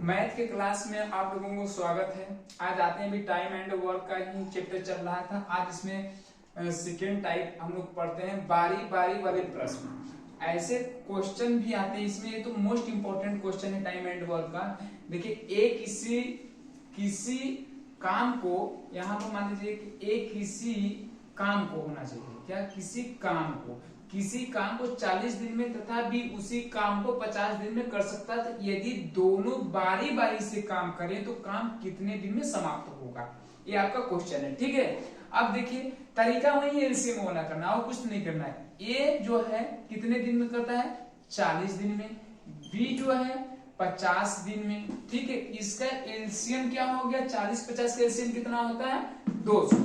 Math के class में आप लोगों को स्वागत है। आज आते हैं, भी टाइम एंड वर्क का ही चैप्टर चल रहा था। आज इसमें सेकेंड टाइप हम लोग पढ़ते हैं, बारी बारी वाले प्रश्न। ऐसे क्वेश्चन भी आते हैं इसमें। ये तो मोस्ट इंपॉर्टेंट क्वेश्चन है टाइम एंड वर्क का। देखिए, एक किसी काम को, यहाँ पर मान लीजिए कि एक किसी काम को होना चाहिए, क्या किसी काम को 40 दिन में तथा भी उसी काम को 50 दिन में कर सकता है। तो यदि दोनों बारी बारी से काम करें तो काम कितने दिन में समाप्त होगा, ये आपका क्वेश्चन है। ठीक है, अब देखिए तरीका वही है, एलसीएम वाला करना और कुछ नहीं करना है। ए जो है कितने दिन में करता है, 40 दिन में। बी जो है 50 दिन में। ठीक है, इसका एलसीएम क्या हो गया, 40-50 का एलसीएम कितना होता है, 200।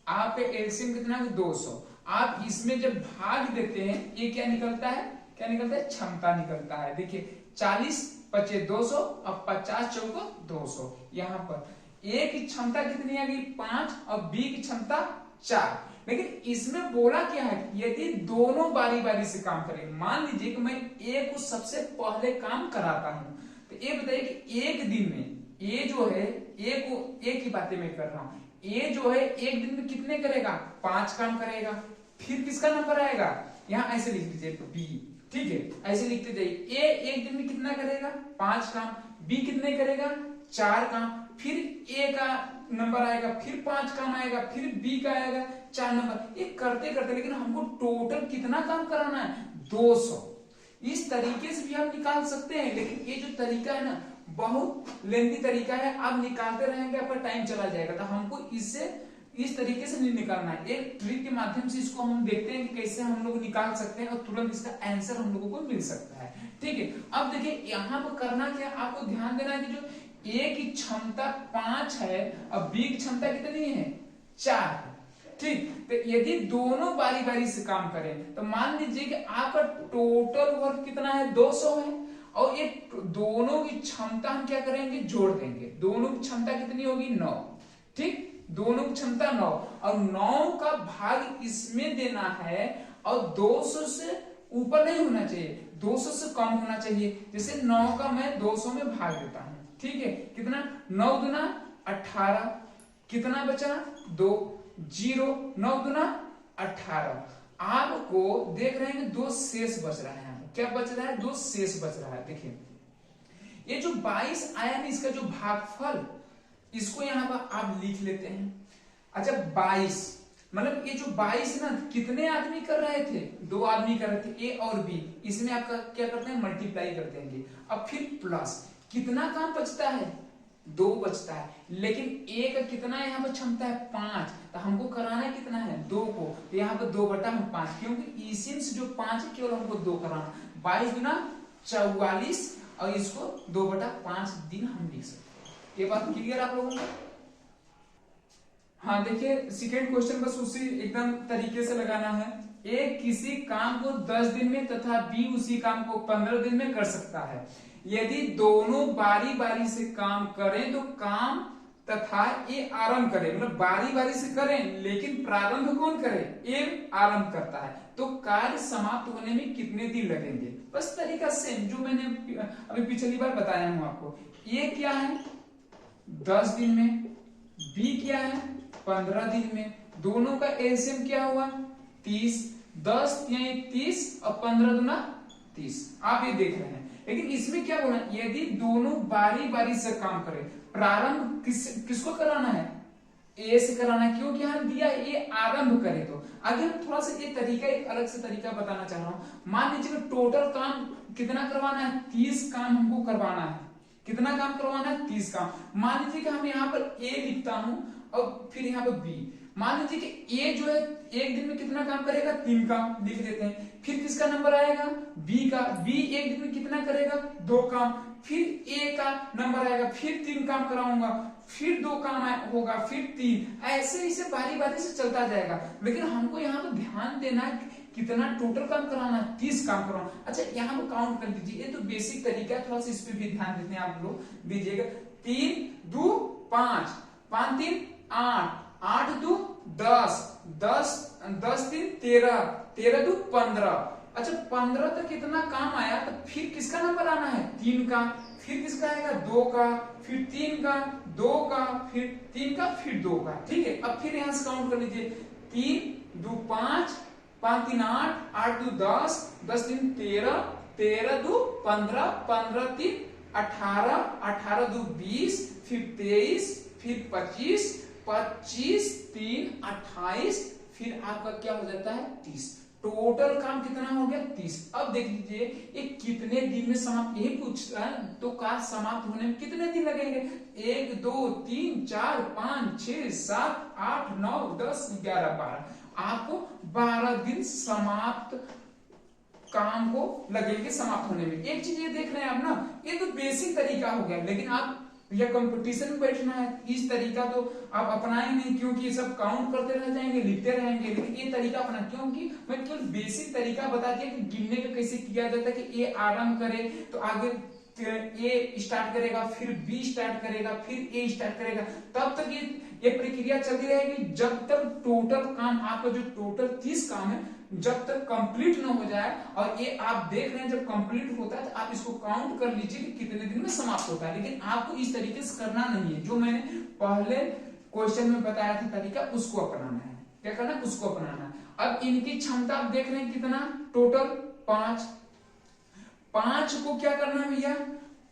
आप एलसीएम कितना है, 200। आप इसमें जब भाग देते हैं, ये क्या निकलता है, क्षमता निकलता है। देखिए 40 पचे 200 और 50 चौको 200। यहाँ पर ए की क्षमता कितनी आ गई, 5, और बी की क्षमता 4। लेकिन इसमें बोला क्या है, यदि दोनों बारी बारी से काम करें। मान लीजिए कि मैं ए को सबसे पहले काम कराता हूं, तो ये बताइए कि एक दिन में ए जो है, ए की बातें मैं कर रहा हूं, ए जो है एक दिन में कितने करेगा, 5 काम करेगा। फिर किसका नंबर आएगा, यहाँ ऐसे लिख दीजिए बी। ठीक है, ऐसे लिखते जाइए, ए एक दिन में कितना करेगा, 5 काम। बी कितने करेगा, 4 काम। फिर ए का नंबर आएगा, फिर 5 काम आएगा, फिर बी का आएगा 4 नंबर। ये करते करते लेकिन हमको टोटल कितना काम कराना है, 200। इस तरीके से भी हम निकाल सकते हैं, लेकिन ये जो तरीका है ना, बहुत लेंथी तरीका है। आप निकालते रहेंगे, आपका टाइम चला जाएगा। तो हमको इससे इस तरीके से नहीं निकालना है। एक ट्रिक के माध्यम से इसको हम देखते हैं कि कैसे हम लोग निकाल सकते हैं और तुरंत इसका आंसर हम लोगों को मिल सकता है। ठीक है, अब देखिए यहाँ पर करना क्या, आपको ध्यान देना है कि जो ए की क्षमता 5 है और बी की क्षमता कितनी है, 4 है। ठीक, तो यदि दोनों बारी बारी से काम करें तो मान लीजिए कि आपका टोटल वर्क कितना है, 200 है। और ये दोनों की क्षमता हम क्या करेंगे, जोड़ देंगे। दोनों की क्षमता कितनी होगी, 9। ठीक, दोनों की क्षमता 9, और 9 का भाग इसमें देना है। और 200 से ऊपर नहीं होना चाहिए, 200 से कम होना चाहिए। जैसे 9 का मैं 200 में भाग देता हूं। ठीक है, कितना, 9 दूना 18, कितना बचा, 2, 0, 9 दूना 18। आपको देख रहे हैं कि 2 शेष बच रहा है। क्या बच रहा है, 2 शेष बच रहा है। देखिए ये जो 22 आया ना, इसका जो भागफल, इसको यहां पर आप लिख लेते हैं। अच्छा, 22 मतलब ये जो 22 ना, कितने आदमी कर रहे थे, 2 आदमी कर रहे थे, ए और बी। इसमें आपका क्या करते हैं, मल्टीप्लाई कर देंगे। अब फिर प्लस, कितना काम बचता है, 2 बचता है। लेकिन ए का कितना यहाँ पर क्षमता है, 5। तो हमको कराना है कितना है, 2 को। तो यहाँ पर 2/5, क्योंकि ईसीएम से जो 5 है केवल हमको 2 कराना। 22 गुना 44, और इसको 2/5 दिन हम लिख सकते हैं। ये बात क्लियर आप लोगों को। हाँ देखिए, सेकेंड क्वेश्चन बस उसी एकदम तरीके से लगाना है। ए किसी काम को 10 दिन में तथा बी उसी काम को 15 दिन में कर सकता है। यदि दोनों बारी बारी से काम करें तो काम तथा ए आरंभ करें, मतलब बारी बारी से करें, लेकिन प्रारंभ कौन करे, ए आरंभ करता है, तो कार्य समाप्त होने में कितने दिन लगेंगे। बस तरीका सेम जो मैंने अभी पिछली बार बताया हूं आपको। ए क्या है, 10 दिन में, बी क्या है, 15 दिन में। दोनों का एलसीएम क्या हुआ, 30। 10 यानी 30 और 15 दूना 30। आप ये देख रहे हैं। लेकिन इसमें क्या बोला, यदि दोनों बारी बारी से काम करें, प्रारंभ किसको कराना है, ए से कराना है, क्योंकि यहां दिया ये आरंभ करे। तो आगे हम थोड़ा सा ये तरीका, एक अलग से तरीका बताना चाह रहा हूं। मान लीजिए टोटल काम कितना करवाना है, 30 काम हमको करवाना है। कितना काम करवाना है, 30 काम। मान लीजिए कि हम यहाँ पर ए लिखता हूं और फिर यहाँ पर बी। मान लीजिए कि ए जो है एक दिन में कितना काम करेगा, 3 काम लिख देते हैं। फिर किसका नंबर आएगा, बी का। बी एक दिन में कितना करेगा, 2 काम। फिर ए का नंबर आएगा, फिर 3 काम कराऊंगा, फिर 2 काम होगा, फिर 3। ऐसे इसे बारी बारी से चलता जाएगा। लेकिन हमको यहाँ पर ध्यान देना है कितना टोटल काम कराना है, 30 काम कराना। अच्छा, यहाँ पर काउंट कर लीजिए, ये तो बेसिक तरीका है, थोड़ा सा इस पे भी ध्यान देते हैं आप लोग, दीजिएगा। 3 2 5, 5 3 8, 8 2 10, 10 10 3 13, 13 2 15। अच्छा, 15 तक कितना काम आया, तो फिर किसका नंबर आना है, 3 का। फिर किसका आएगा 2 का, फिर 3 का, 2 का, फिर 3 का, फिर 2 का। ठीक है, अब फिर यहां से काउंट कर लीजिए, 3 2 5, 5 3 8, 8 2 10, 10 3 13, 13 2 15, 15 3 18, 18 2 20, फिर 23, फिर 25, 25 3 28, फिर आपका क्या हो जाता है 30। टोटल काम कितना हो गया 30। अब देख लीजिए ये कितने दिन में समाप्त, यही पूछ रहा है, तो कार्य समाप्त होने में कितने दिन लगेंगे? 1 2 3 4 5 6 7 8 9 10 11 12, आपको 12 दिन समाप्त काम को लगेंगे समाप्त होने में। एक चीज ये देख रहे हैं आप ना, ये तो बेसिक तरीका हो गया, लेकिन आप या कंपटीशन में बैठना है, इस तरीका तो आप अपनाए नहीं, क्योंकि ये सब काउंट करते रह जाएंगे, लिखते रहेंगे, लेकिन ये तरीका अपना, क्योंकि मैं केवल बेसिक तरीका बता दिया कि गिनने का कैसे किया जाता है, कि ए आरंभ करे तो आगे ए स्टार्ट करेगा, फिर बी स्टार्ट करेगा, फिर ए स्टार्ट करेगा, तब तक ये प्रक्रिया चलती रहेगी जब तक टोटल काम आपका जो टोटल 30 काम है जब तक कंप्लीट न हो जाए। और ये आप देख रहे हैं जब कंप्लीट होता है तो आप इसको काउंट कर लीजिए कि कितने दिन में समाप्त होता है, लेकिन आपको इस तरीके से करना नहीं है, जो मैंने पहले क्वेश्चन में बताया था तरीका उसको अपनाना है। क्या करना है? उसको अपनाना है। अब इनकी क्षमता आप देख रहे हैं कितना, टोटल 5, 5 को क्या करना है भैया,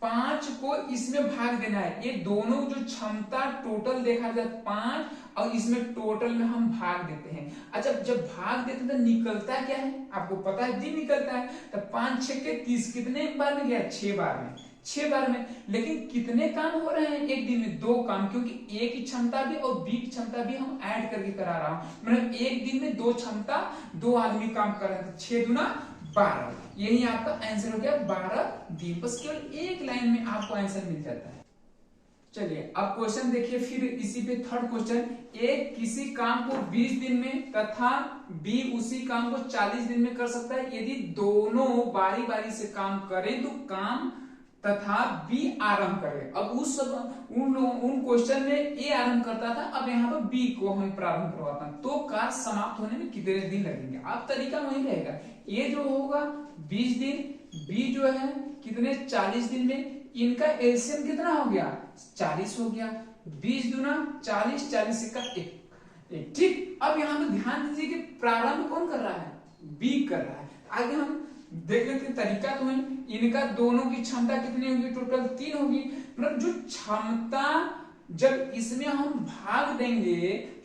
5 को इसमें भाग देना है। ये दोनों जो क्षमता टोटल देखा जाए 5 और इसमें टोटल में हम भाग देते हैं। अच्छा, जब भाग देते हैं तो निकलता क्या है आपको पता है, दिन निकलता है। तो 5 6 के 30 कितने बार में गया, 6 बार में, 6 बार में। लेकिन कितने काम हो रहे हैं एक दिन में, 2 काम, क्योंकि ए की क्षमता भी और बी की क्षमता भी हम ऐड करके करा रहा हूं, मतलब एक दिन में 2 क्षमता 2 आदमी काम कर रहे हैं, 6 दूना 12, यही आपका आंसर हो गया 12 दिन। बस केवल एक लाइन में आपको आंसर मिल जाता है। चलिए अब क्वेश्चन देखिए, फिर इसी पे थर्ड क्वेश्चन, ए किसी काम को 20 दिन में तथा बी उसी काम को 40 दिन में कर सकता है। यदि दोनों बारी बारी से काम करें तो काम तथा बी आरंभ करे। अब उन क्वेश्चन में ए आरंभ करता था, अब यहाँ पर बी को हम प्रारंभ करवाता हैं, तो कार्य समाप्त होने में कितने दिन लगेंगे। अब तरीका वही रहेगा, ए जो होगा 20 दिन, बी जो है कितने 40 दिन में, इनका एलसीएम कितना हो गया 40 हो गया, 20 दूना 40, 40 का 1। ठीक, अब यहाँ पे ध्यान दीजिए कि प्रारंभ कौन कर रहा है, बी कर रहा है। आगे हम देख लेते हैं तरीका तो है, इनका दोनों की क्षमता कितनी होगी, टोटल 3 होगी। मतलब जो क्षमता जब इसमें हम भाग देंगे,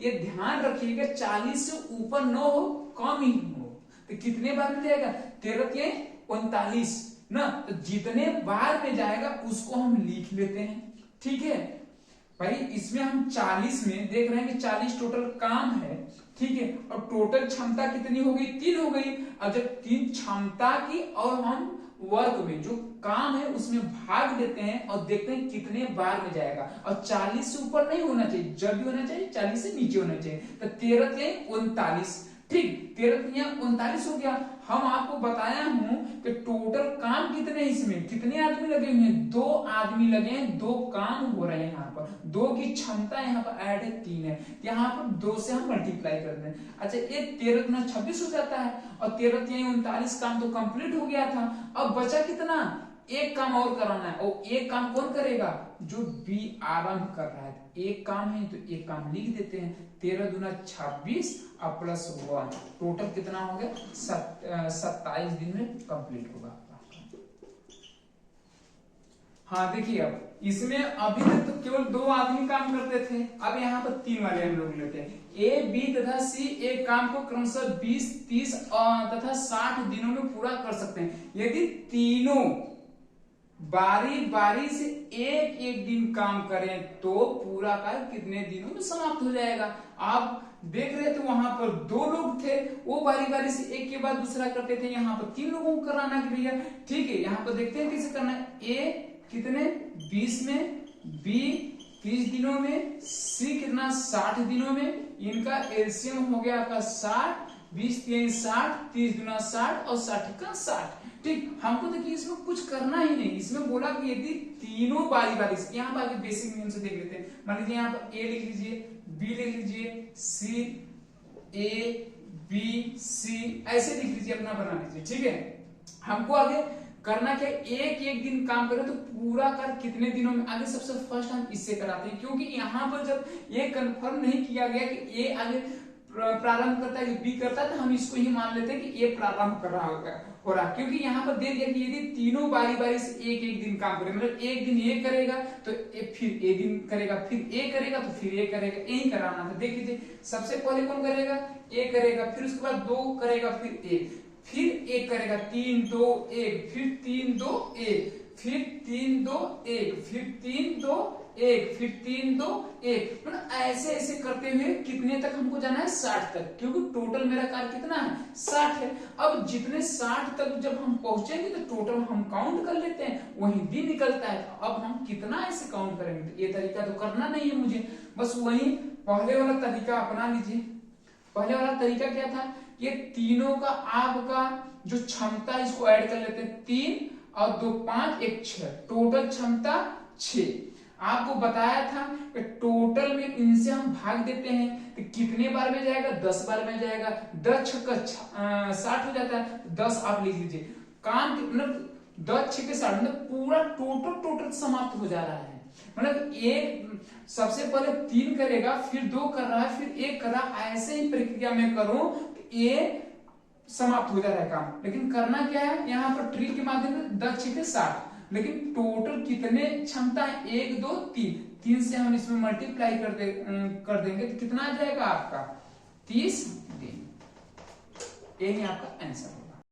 ये ध्यान रखिएगा 40 से ऊपर न हो, कम ही हो, तो कितने बार में जाएगा 13 के 39 ना, तो जितने बार में जाएगा उसको हम लिख लेते हैं। ठीक है भाई, इसमें हम 40 में देख रहे हैं कि 40 टोटल काम है, ठीक है, और टोटल क्षमता कितनी हो गई 3 हो गई। अब जब 3 क्षमता की और हम वर्ग में जो काम है उसमें भाग देते हैं और देखते हैं कितने बार में जाएगा, और 40 से ऊपर नहीं होना चाहिए, जब भी होना चाहिए 40 से नीचे होना चाहिए। तो 13 के 39, ठीक, 13 के 39 हो गया। हम आपको बताया हूं कि टोटल काम कितने, इसमें कितने आदमी लगे हुए हैं, 2 आदमी लगे हैं, 2 काम हो रहे हैं। यहाँ पर 2 की क्षमता यहाँ पर ऐड है 3 है, यहाँ पर 2 से हम मल्टीप्लाई कर दें। अच्छा, ये 13 गुना 26 हो जाता है, और 13 39 काम तो कंप्लीट हो गया था। अब बचा कितना, एक काम और कराना है, और एक काम कौन करेगा, जो बी आरंभ कर रहा है। एक काम है तो एक काम लिख देते हैं, 13 दूना 26 और प्लस 1, टोटल कितना हो गया 27 दिन में कंप्लीट होगा। हाँ देखिए, अब इसमें अभी तक तो केवल 2 आदमी काम करते थे, अब यहाँ पर 3 वाले हम लोग लेते हैं। ए, बी तथा सी एक काम को क्रमशः 20, 30 तथा 60 दिनों में पूरा कर सकते हैं। यदि तीनों बारी बारी से एक एक दिन काम करें तो पूरा कार्य कितने दिनों में समाप्त हो जाएगा। आप देख रहे थे वहां पर 2 लोग थे, वो बारी बारी से एक के बाद दूसरा करते थे, यहाँ पर 3 लोगों को कराना है भैया। ठीक है, यहाँ पर देखते हैं कैसे करना है। ए कितने 20 में, बी 30 दिनों में, सी कितना 60 दिनों में। इनका एलसीएम हो गया आपका 60, 20 3 60, 30 दूना 60 और 60 का 60। ठीक, हमको देखिए इसमें कुछ करना ही नहीं, इसमें बोला कि यदि तीनों बारी बारी से, यहाँ पर बेसिक नियम से देख लेते हैं। मान लीजिए यहाँ पर ए लिख लीजिए, बी लिख लीजिए, सी, ए बी सी, ऐसे लिख लीजिए, अपना बना लीजिए। ठीक है, हमको आगे करना क्या, एक एक दिन काम करें तो पूरा कर कितने दिनों में, आगे सबसे फर्स्ट हम इससे कराते हैं, क्योंकि यहाँ पर जब ये कंफर्म नहीं किया गया कि ए आगे प्रारंभ करता है बी करता है, तो हम इसको ही मान लेते हैं कि ए प्रारंभ कर रहा हो रहा, क्योंकि यहाँ पर दे दिया कि यदि तीनों बारी बारी से एक एक दिन काम करें, मतलब एक दिन ये करेगा तो फिर ए दिन करेगा, फिर ए करेगा तो फिर ए करेगा, यही कराना था। देख लीजिए सबसे पहले कौन करेगा, ए करेगा, फिर उसके बाद 2 करेगा, फिर एक करेगा, 3 2 1, फिर 3 2 1, फिर 3 2 1, फिर 3 2 1, फिर 3 2 1, मतलब ऐसे ऐसे करते हुए कितने तक हमको जाना है, 60 तक, क्योंकि टोटल मेरा कार्य कितना है, 60 है। अब जितने 60 तक जब हम पहुंचेंगे तो टोटल हम काउंट कर लेते हैं, वही दिन निकलता है। अब हम कितना ऐसे काउंट करेंगे, तो ये तरीका तो करना नहीं है मुझे, बस वही पहले वाला तरीका अपना लीजिए। पहले वाला तरीका क्या था, ये तीनों का आपका जो क्षमता इसको ऐड कर लेते हैं, 3 और 2 5 1 6, टोटल क्षमता 6। आपको बताया था कि टोटल में इनसे हम भाग देते हैं तो कितने बार में जाएगा, 10 बार में जाएगा, 10 छक्का 60 हो जाता है, 10 आप लिख लीजिए। काम मतलब 10 छक्के 60, मतलब पूरा टोटल समाप्त हो जा रहा है। मतलब एक सबसे पहले 3 करेगा, फिर 2 कर रहा है, फिर 1 कर रहा है, ऐसे ही प्रक्रिया में करूं तो ये समाप्त हो जा रहा है काम। लेकिन करना क्या है, यहाँ पर ट्री के माध्यम से 10 छक्के 60, लेकिन टोटल कितने क्षमता है, 1 2 3 से हम इसमें मल्टीप्लाई कर देंगे तो कितना आ जाएगा आपका, 30 दिन। यही आपका आंसर है।